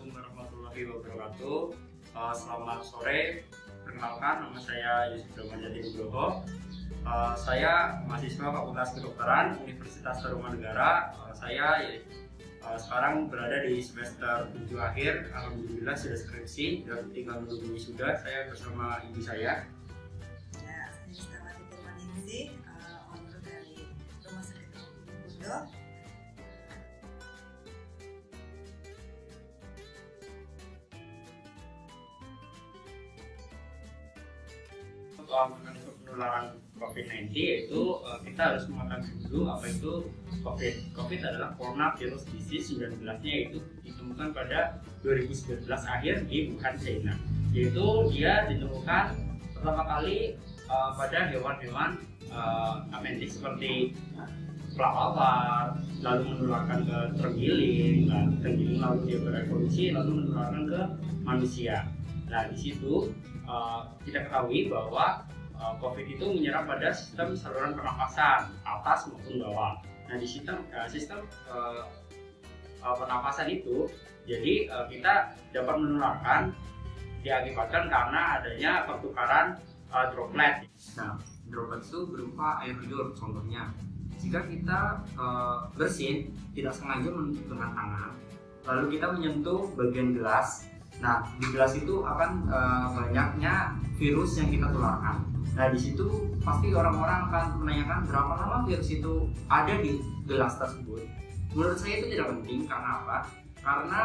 Assalamualaikum warahmatullahi wabarakatuh. Selamat sore. Perkenalkan, nama saya Yusuf Damanjati Nugroho. Saya mahasiswa Fakultas Kedokteran Universitas Tarumanegara. Saya sekarang berada di semester 7 akhir. Alhamdulillah sudah skripsi dan tinggal menunggu wisuda. Saya bersama ibu saya. Ya, saya Stella Ningsih, owner dari Rumah Sakit Bundo. Mekanisme penularan COVID-19 yaitu kita harus mengetahui dulu apa itu COVID. COVID adalah Coronavirus Disease 19-nya, yaitu ditemukan pada 2019 akhir di Wuhan, China. Yaitu dia ditemukan pertama kali pada hewan-hewan amendik seperti kelawar, lalu menularkan ke terenggiling, lalu dia berevolusi, lalu menularkan ke manusia. Nah, di situ kita ketahui bahwa COVID itu menyerang pada sistem saluran pernafasan atas maupun bawah. Nah, di sistem pernafasan itu, jadi kita dapat menularkan diakibatkan karena adanya pertukaran droplet. Nah, droplet itu berupa air liur contohnya. Jika kita bersin tidak sengaja dengan tangan, lalu kita menyentuh bagian gelas. Nah, di gelas itu akan banyaknya virus yang kita tularkan. Nah, di situ pasti orang-orang akan menanyakan berapa lama virus itu ada di gelas tersebut. Menurut saya itu tidak penting. Karena apa? Karena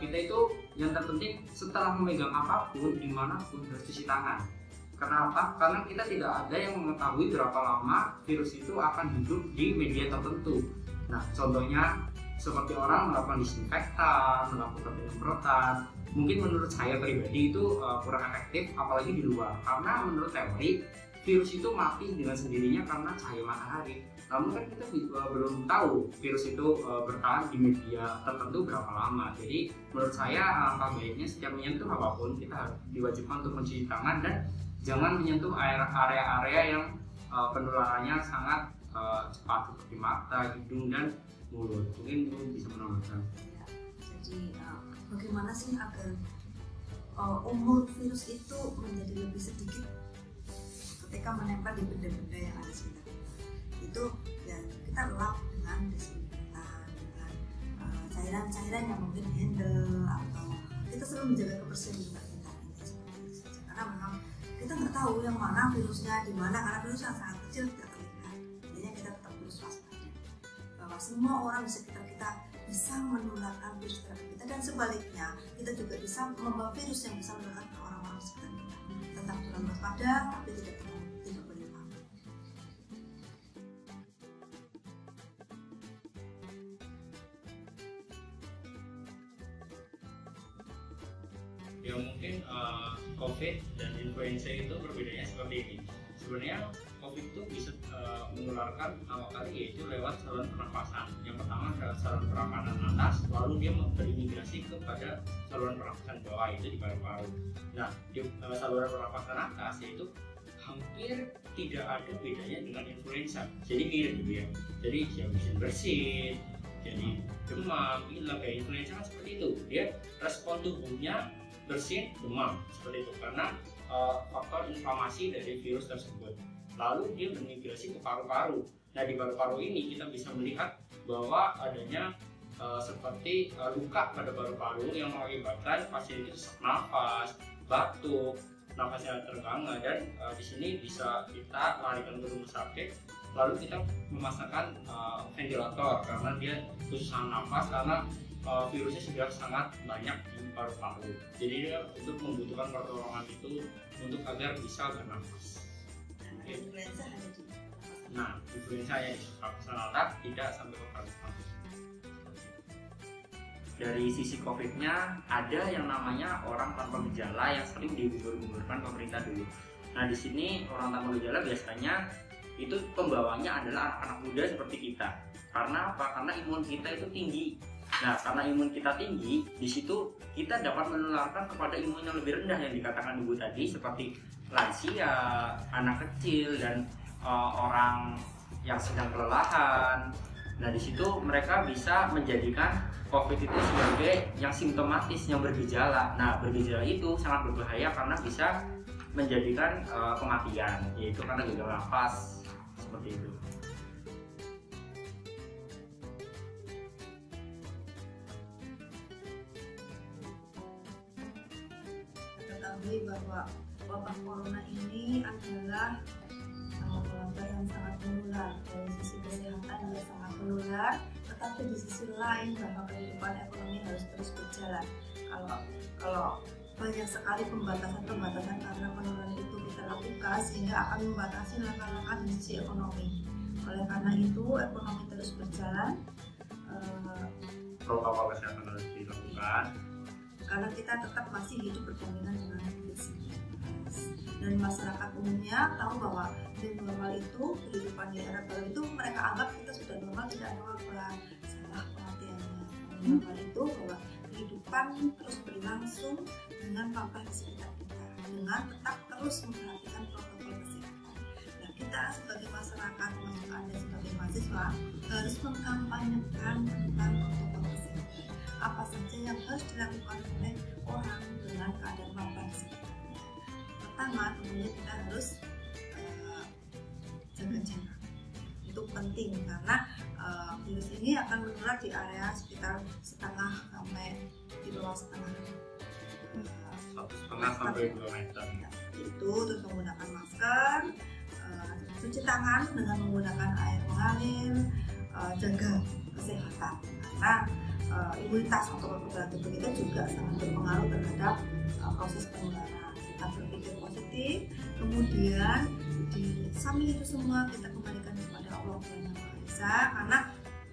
kita itu yang terpenting setelah memegang apapun, dimanapun harus cuci tangan. Kenapa? Karena kita tidak ada yang mengetahui berapa lama virus itu akan hidup di media tertentu. Nah, contohnya seperti orang melakukan disinfektan, melakukan penyemprotan. Mungkin menurut saya pribadi itu kurang efektif, apalagi di luar. Karena menurut teori, virus itu mati dengan sendirinya karena cahaya matahari. Namun kan kita belum tahu virus itu bertahan di media tertentu berapa lama. Jadi menurut saya alangkah baiknya setiap menyentuh apapun kita harus diwajibkan untuk mencuci tangan dan jangan menyentuh area-area yang penularannya sangat cepat seperti mata, hidung, dan mulut. Mungkin itu bisa menambahkan. Ya, jadi bagaimana sih agar umur virus itu menjadi lebih sedikit ketika menempel di benda-benda yang ada sekitar itu? Ya, kita lap dengan disinfektan, dengan cairan-cairan yang mungkin handle, atau kita selalu menjaga kebersihan juga kita. Karena memang kita nggak tahu yang mana virusnya di mana, karena virusnya sangat kecil tidak terlihat. Jadi kita tetap harus waspada bahwa semua orang di sekitar kita bisa menularkan virus terhadap kita, dan sebaliknya kita juga bisa membawa virus yang bisa menularkan ke orang-orang di sekitar kita. Tetap dalam waspada, tapi tidak boleh panik. Ya, mungkin COVID dan influenza itu perbedaannya seperti ini. Sebenarnya COVID itu bisa menularkan pertama kali yaitu lewat saluran pernafasan. Yang pertama adalah saluran pernafasan atas, lalu dia berimigrasi kepada saluran pernafasan bawah, itu di paru-paru. Nah, di saluran pernafasan atas yaitu hampir tidak ada bedanya dengan influenza. Jadi mirip gitu ya. Jadi dia bisa bersin, jadi demam, pilek, kayak influenza kan seperti itu. Dia respon tubuhnya bersin, demam seperti itu karena faktor inflamasi dari virus tersebut. Lalu dia bermigrasi ke paru-paru. Nah, di paru-paru ini kita bisa melihat bahwa adanya seperti luka pada paru-paru yang mengakibatkan pasien itu sesak nafas, batuk, nafasnya terengah, dan di sini bisa kita larikan ke rumah sakit. Lalu kita memasangkan ventilator karena dia kesusahan nafas karena virusnya sudah sangat banyak di paru-paru. Jadi dia untuk membutuhkan pertolongan itu untuk agar bisa bernafas. Influenza hanya di Nah, influenza yang di pernafasan atas tidak sampai ke paru-paru. Dari sisi COVID-nya ada yang namanya orang tanpa gejala yang sering digubur-guburkan pemerintah dulu. Nah, di sini orang tanpa gejala biasanya itu pembawanya adalah anak-anak muda seperti kita. Karena apa? Karena imun kita itu tinggi. Nah, karena imun kita tinggi, di situ kita dapat menularkan kepada imun yang lebih rendah yang dikatakan ibu tadi, seperti lansia, anak kecil, dan orang yang sedang kelelahan. Nah di situ mereka bisa menjadikan COVID itu sebagai yang simptomatis, yang bergejala. Nah bergejala itu sangat berbahaya karena bisa menjadikan kematian, yaitu karena gagal nafas seperti itu. Ketahui bahwa wabah corona ini adalah wabah yang sangat menular. Dari sisi kesehatan juga sangat menular, tetapi di sisi lain bahwa kehidupan ekonomi harus terus berjalan. Kalau banyak sekali pembatasan karena penularan itu kita lakukan, sehingga akan membatasi langkah-langkah di sisi ekonomi. Oleh karena itu ekonomi terus berjalan, protokol kesehatan harus dilakukan karena kita tetap masih hidup berdampingan dengan COVID-19. Dan masyarakat umumnya tahu bahwa new normal itu, kehidupan di era baru itu mereka anggap kita sudah normal, tidak normal. Salah pengertiannya. New normal itu bahwa kehidupan terus berlangsung dengan wabah di sekitar kita, dengan tetap terus memperhatikan protokol kesehatan. Nah, kita sebagai masyarakat, termasuk Anda sebagai mahasiswa, harus mengkampanyekan tentang protokol kesehatan. Apa saja yang harus dilakukan oleh orang dengan keadaan wabah di sekitarnya. Pertama, tentunya kita harus jaga jarak. Itu penting karena virus ini akan menular di area sekitar setengah sampai di bawah setengah. 1,5 sampai 2 meter. Itu terus menggunakan masker, cuci tangan dengan menggunakan air mengalir, jaga kesehatan karena imunitas atau kekebalan tubuh kita juga sangat berpengaruh terhadap proses penularan. Kita berpikir positif, kemudian di samping itu semua kita kembalikan kepada Allah Subhanahu wa Ta'ala karena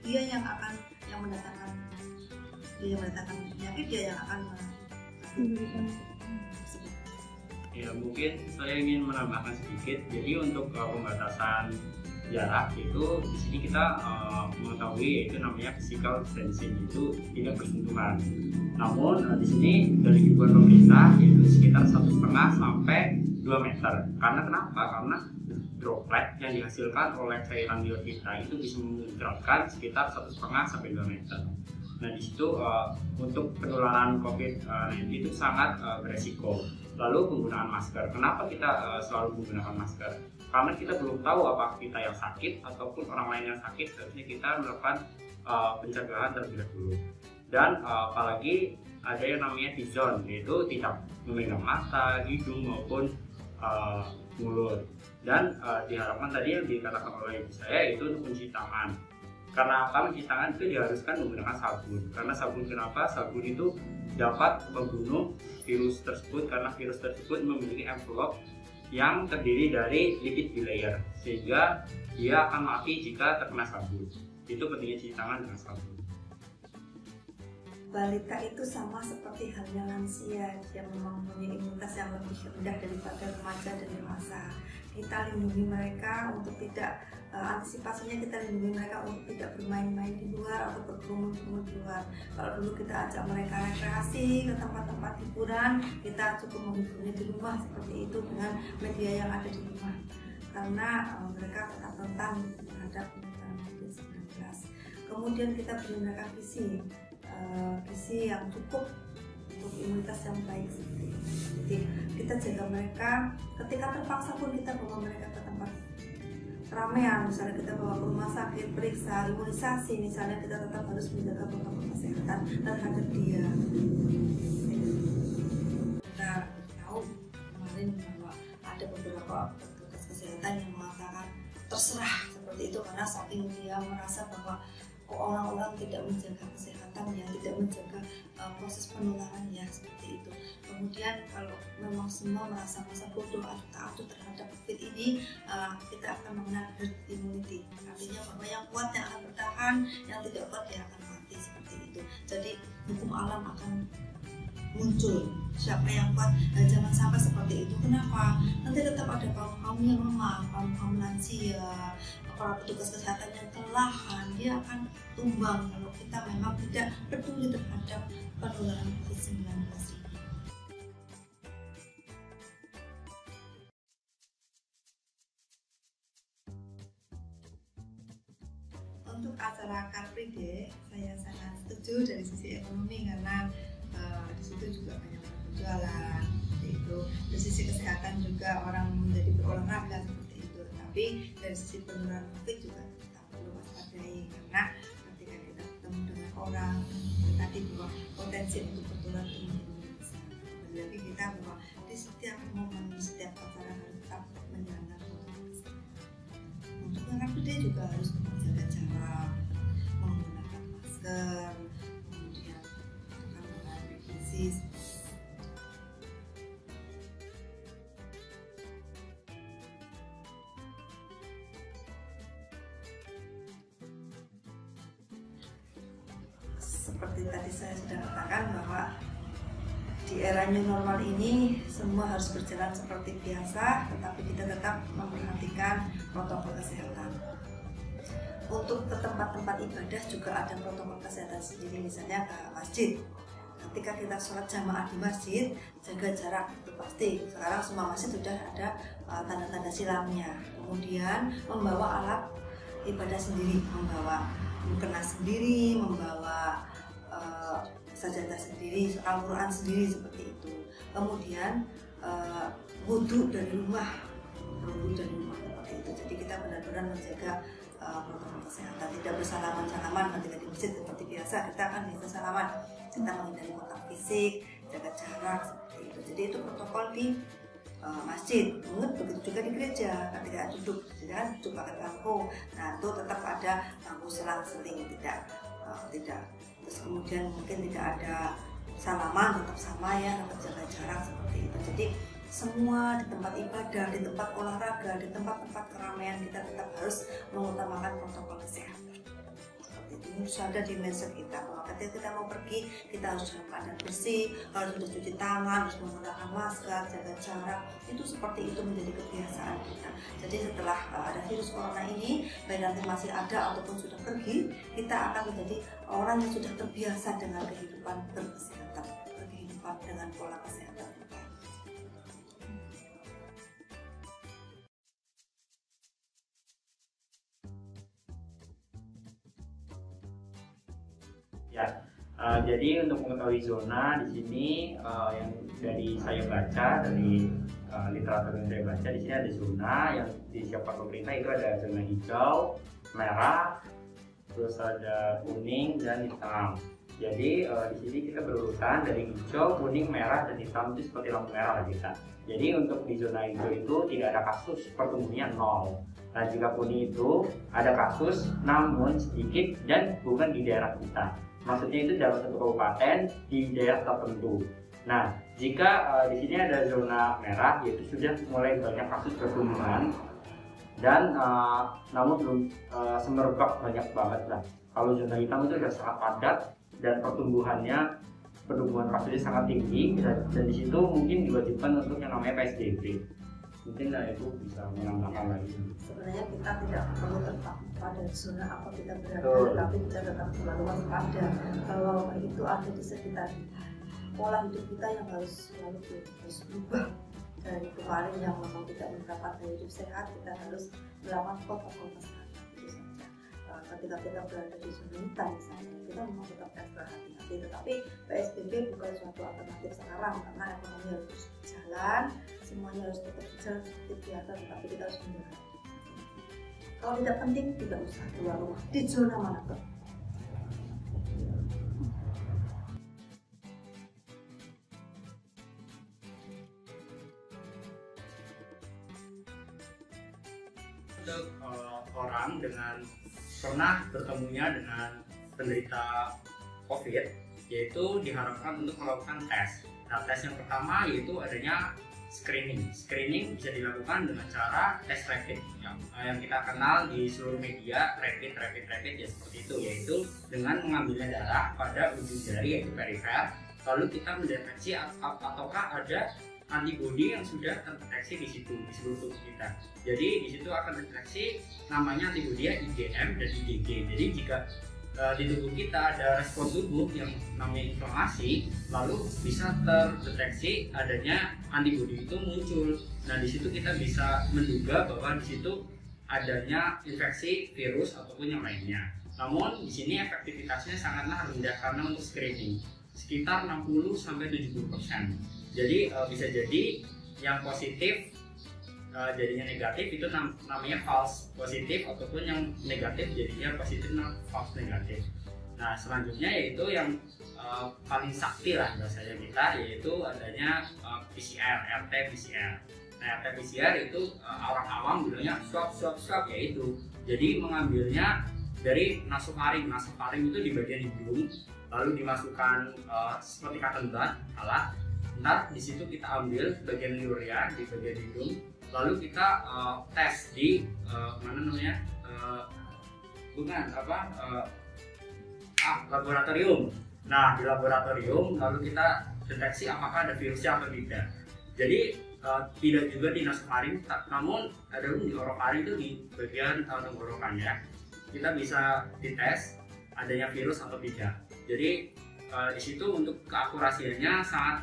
Dia yang akan mendatangkan penyakit, Dia yang akan memberikan. Ya mungkin saya ingin menambahkan sedikit. Jadi untuk pembatasan jarak itu di sini kita mengetahui yaitu namanya physical distancing, itu tidak bersentuhan. Namun di sini dari himbauan pemerintah yaitu sekitar 1,5 sampai 2 meter. Karena kenapa? Karena droplet yang dihasilkan oleh cairan liur kita itu bisa menyebabkan sekitar 1,5 sampai 2 meter. Nah di situ untuk penularan COVID-19 itu sangat beresiko. Lalu penggunaan masker. Kenapa kita selalu menggunakan masker? Karena kita belum tahu apakah kita yang sakit ataupun orang lain yang sakit. Seharusnya kita melakukan pencegahan terlebih dahulu. Dan apalagi ada yang namanya T-zone, yaitu tidak memegang mata, hidung maupun mulut. Dan diharapkan tadi yang dikatakan oleh ibu saya itu untuk mencuci tangan. Karena apa? Mencuci tangan itu diharuskan menggunakan sabun. Karena sabun, kenapa? Sabun itu dapat membunuh virus tersebut karena virus tersebut memiliki envelop yang terdiri dari lipid bilayer sehingga dia akan mati jika terkena sabun. Itu pentingnya cuci tangan dengan sabun. Balita itu sama seperti halnya lansia yang mempunyai imunitas yang lebih rendah daripada remaja dan dewasa. Kita lindungi mereka untuk tidak antisipasinya, kita lindungi mereka untuk tidak bermain-main di luar atau berkerumun di luar. Kalau dulu kita ajak mereka rekreasi ke tempat-tempat hiburan, kita cukup menghiburnya di rumah seperti itu dengan media yang ada di rumah. Karena mereka tetap rentan terhadap penularan COVID-19. Kemudian kita beri mereka gizi yang cukup untuk imunitas yang baik seperti itu. Jadi kita jaga mereka, ketika terpaksa pun kita bawa mereka ke tempat keramaian, misalnya kita bawa ke rumah sakit, periksa, imunisasi, misalnya kita tetap harus menjaga protokol kesehatan terhadap dia. Kita tahu kemarin bahwa ada beberapa petugas kesehatan yang mengatakan terserah seperti itu karena saking dia merasa bahwa orang-orang tidak menjaga kesehatannya, tidak menjaga proses penularannya seperti itu. Kemudian kalau memang semua merasa bodoh atau takut terhadap COVID ini, kita akan mengenal herd immunity. Artinya bahwa yang kuat yang akan bertahan, yang tidak kuat dia akan mati seperti itu. Jadi hukum alam akan muncul. Siapa yang kuat, jangan sampai seperti itu. Kenapa? Nanti tetap ada kaum yang lemah, kaum lansia, para petugas kesehatan yang kelelahan, dia akan tumbang kalau kita memang tidak peduli terhadap penularan COVID-19 ini. Untuk acara Car Free Day saya sangat setuju dari sisi ekonomi karena di situ juga banyak orang berjualan seperti itu. Dari sisi kesehatan juga orang menjadi berolahraga seperti itu. Tapi dari sisi penularan COVID juga kita perlu waspadai karena ketika kita ketemu dengan orang tadi bahwa potensi untuk tertular itu menjadi besar. Jadi kita bahwa di setiap momen, di setiap acara harus tetap menjalankan protokol kesehatan. Untuk Car Free Day juga harus menjaga jarak, menggunakan masker, kemudian menggunakan gizi. Seperti tadi saya sudah katakan bahwa di era new normal ini semua harus berjalan seperti biasa, tetapi kita tetap memperhatikan protokol kesehatan. Untuk ke tempat-tempat ibadah juga ada protokol kesehatan sendiri, misalnya ke masjid. Ketika kita sholat jamaah di masjid, jaga jarak itu pasti. Sekarang semua masjid sudah ada tanda-tanda silamnya. Kemudian membawa alat ibadah sendiri, membawa mukena sendiri, membawa sajadah sendiri, Al-Quran sendiri seperti itu. Kemudian wudhu dari rumah seperti itu. Jadi kita benar-benar menjaga protokol kesehatan, tidak bersalaman-salaman ketika di masjid seperti biasa. Kita akan bisa salaman, kita menghindari kontak fisik, jaga jarak seperti itu. Jadi itu protokol di masjid. Begitu juga di gereja, ketika duduk, duduk pakai bangku. Nah itu tetap ada bangku selang-seling, tidak. Terus kemudian mungkin tidak ada salaman, tetap sama ya, tetap jaga jarak seperti itu. Jadi semua di tempat ibadah, di tempat olahraga, di tempat-tempat keramaian kita tetap harus mengutamakan protokol kesehatan. Seperti itu harus ada di mindset kita bahwa ketika kita mau pergi, kita harus dalam keadaan bersih, harus mencuci tangan, harus menggunakan masker, jaga jarak. Itu seperti itu menjadi kebiasaan kita. Jadi setelah ada virus corona ini, baik nanti masih ada ataupun sudah pergi, kita akan menjadi orang yang sudah terbiasa dengan kehidupan berkesehatan, kehidupan dengan pola kesehatan kita. Ya, jadi untuk mengetahui zona di sini yang dari saya baca dari literatur yang saya baca, di sini ada zona yang disiapkan pemerintah, itu ada zona hijau, merah, terus ada kuning dan hitam. Jadi di sini kita berurutan dari hijau, kuning, merah dan hitam, itu seperti lampu merah lah kita. Jadi untuk di zona hijau itu tidak ada kasus, pertumbuhannya 0. Nah jika kuning itu ada kasus namun sedikit dan bukan di daerah kita. Maksudnya itu dalam satu kabupaten di daerah tertentu. Nah, jika di sini ada zona merah, yaitu sudah mulai banyak kasus pertumbuhan dan namun belum semerbak banyak banget lah. Kalau zona hitam itu sudah sangat padat dan pertumbuhan kasusnya sangat tinggi, dan di situ mungkin diwajibkan untuk yang namanya PSBB. Mungkin itu bisa menambahkan lagi. Sebenarnya kita tidak perlu terpaku pada zona apa kita berada, tapi kita tetap selalu waspada kalau itu ada di sekitar kita. Pola hidup kita yang harus selalu berubah. Dari kemarin yang memang tidak menerapkan gaya hidup sehat, kita harus melakukan protokol kesehatan itu saja. Ketika kita berada di zona hitam misalnya, kita memang tetap ekstra hati-hati. Tetapi PSBB bukan suatu alternatif sekarang karena ekonomi harus jalan, semuanya harus tetap berjalan seperti biasa, tetapi kita harus menjaga. Kalau tidak penting, tidak usah keluar rumah di zona manapun. Untuk orang dengan pernah bertemunya dengan penderita COVID, yaitu diharapkan untuk melakukan tes. Nah, tes yang pertama yaitu adanya screening. Screening bisa dilakukan dengan cara tes rapid yang kita kenal di seluruh media, rapid ya seperti itu, yaitu dengan mengambilnya darah pada ujung jari yaitu perifer, lalu kita mendeteksi ataukah ada antibodi yang sudah terdeteksi di seluruh tubuh kita. Jadi di situ akan terdeteksi namanya antibodi IgM dan IgG. Jadi jika di tubuh kita ada respon tubuh yang namanya inflamasi, lalu bisa terdeteksi adanya antibodi itu muncul. Nah di situ kita bisa menduga bahwa di situ adanya infeksi virus ataupun yang lainnya. Namun di sini efektivitasnya sangatlah rendah karena untuk screening sekitar 60-70%. Jadi bisa jadi yang positif jadinya negatif itu namanya false positif, ataupun yang negatif jadinya positif false negatif. Nah selanjutnya yaitu yang paling sakti lah bahasanya kita, yaitu adanya PCR, RT-PCR. Nah RT-PCR itu orang awam bilangnya swab, yaitu jadi mengambilnya dari nasofaring. Nasofaring itu di bagian hidung, lalu dimasukkan seperti cotton bud, alat. Ntar di situ kita ambil bagian urea di bagian hidung, lalu kita tes di laboratorium. Nah di laboratorium lalu kita deteksi apakah ada virusnya atau tidak. Jadi tidak juga di nasofaring, namun ada di orofaring itu di bagian tenggorokannya. Kita bisa dites adanya virus atau tidak. Jadi di situ untuk keakurasiannya sangat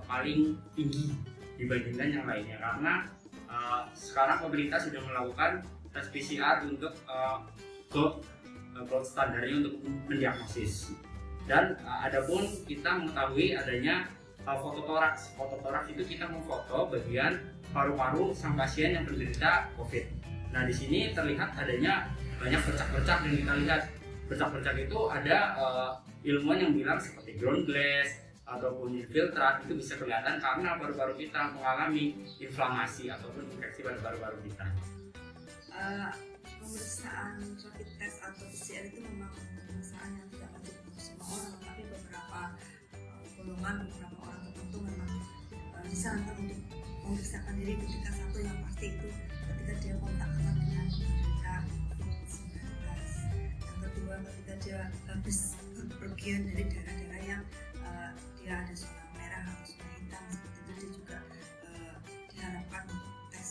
paling tinggi dibandingkan yang lainnya, karena sekarang pemerintah sudah melakukan tes PCR untuk gold standarnya untuk mendiagnosis. Dan adapun kita mengetahui adanya fototoraks. Fototoraks itu kita memfoto bagian paru-paru sang pasien yang menderita COVID. Nah di sini terlihat adanya banyak bercak-bercak, dan kita lihat bercak-bercak itu ada ilmuwan yang bilang seperti ground glass ataupun infiltrat, itu bisa kelihatan karena paru-paru kita mengalami inflamasi ataupun infeksi pada paru-paru kita. Pemeriksaan rapid test atau PCR itu memang pemeriksaan yang tidak wajib untuk semua orang, tapi beberapa golongan, beberapa orang tertentu memang disarankan untuk memeriksakan diri ketika satu yang pasti itu ketika dia kontak erat dengan penderita COVID-19. Yang kedua ketika dia habis berpergian dari daerah-daerah yang dia ada zona merah atau zona hitam, seperti itu dia juga diharapkan tes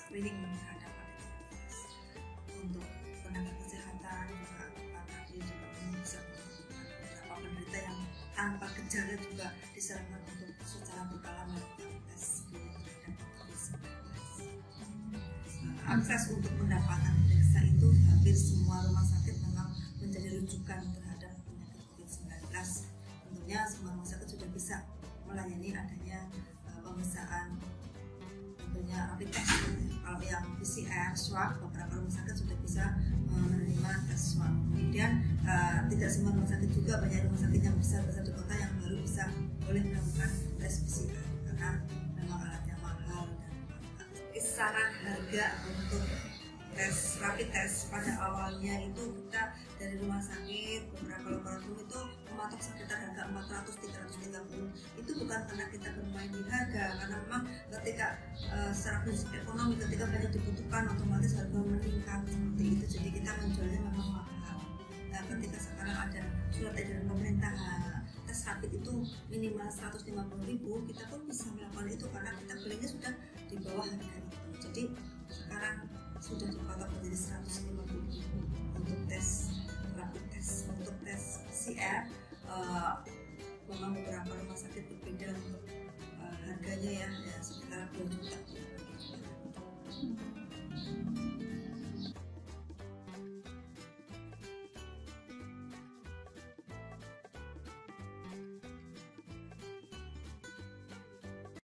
screening terhadap rapid test. Untuk tenaga kesehatan juga karena dia juga bisa menentukan beberapa penderita yang tanpa gejala juga disarankan untuk secara berkala melakukan tes screening terhadap COVID-19. Akses untuk mendapatkan periksa itu hampir semua rumah sakit memang menjadi rujukan terhadap penyakit COVID-19. Tentunya semua rumah sakit sudah bisa melayani adanya pemeriksaan tentunya rapid test. Kalau yang PCR swab, beberapa rumah sakit sudah bisa menerima tes swab. Kemudian tidak semua rumah sakit juga, banyak rumah sakit yang besar-besar di kota yang baru bisa boleh melakukan tes PCR karena memang alatnya mahal. Dan kisaran harga untuk tes rapid test pada awalnya itu kita dari rumah sakit beberapa laboratorium itu mematok sekitar harga 400-330. Itu bukan karena kita bermain di harga, karena memang ketika secara prinsip ekonomi ketika banyak dibutuhkan otomatis harga meningkat seperti itu, jadi kita menjualnya memang mahal. Nah ketika sekarang ada surat edaran pemerintah tes rapid itu minimal 150.000, kita pun bisa melakukan itu karena kita belinya sudah di bawah harga itu. Jadi sekarang sudah dipatok menjadi 150.000 untuk tes rapid test. Untuk tes PCR memang beberapa rumah sakit berbeda untuk harganya ya sekitar 2 juta.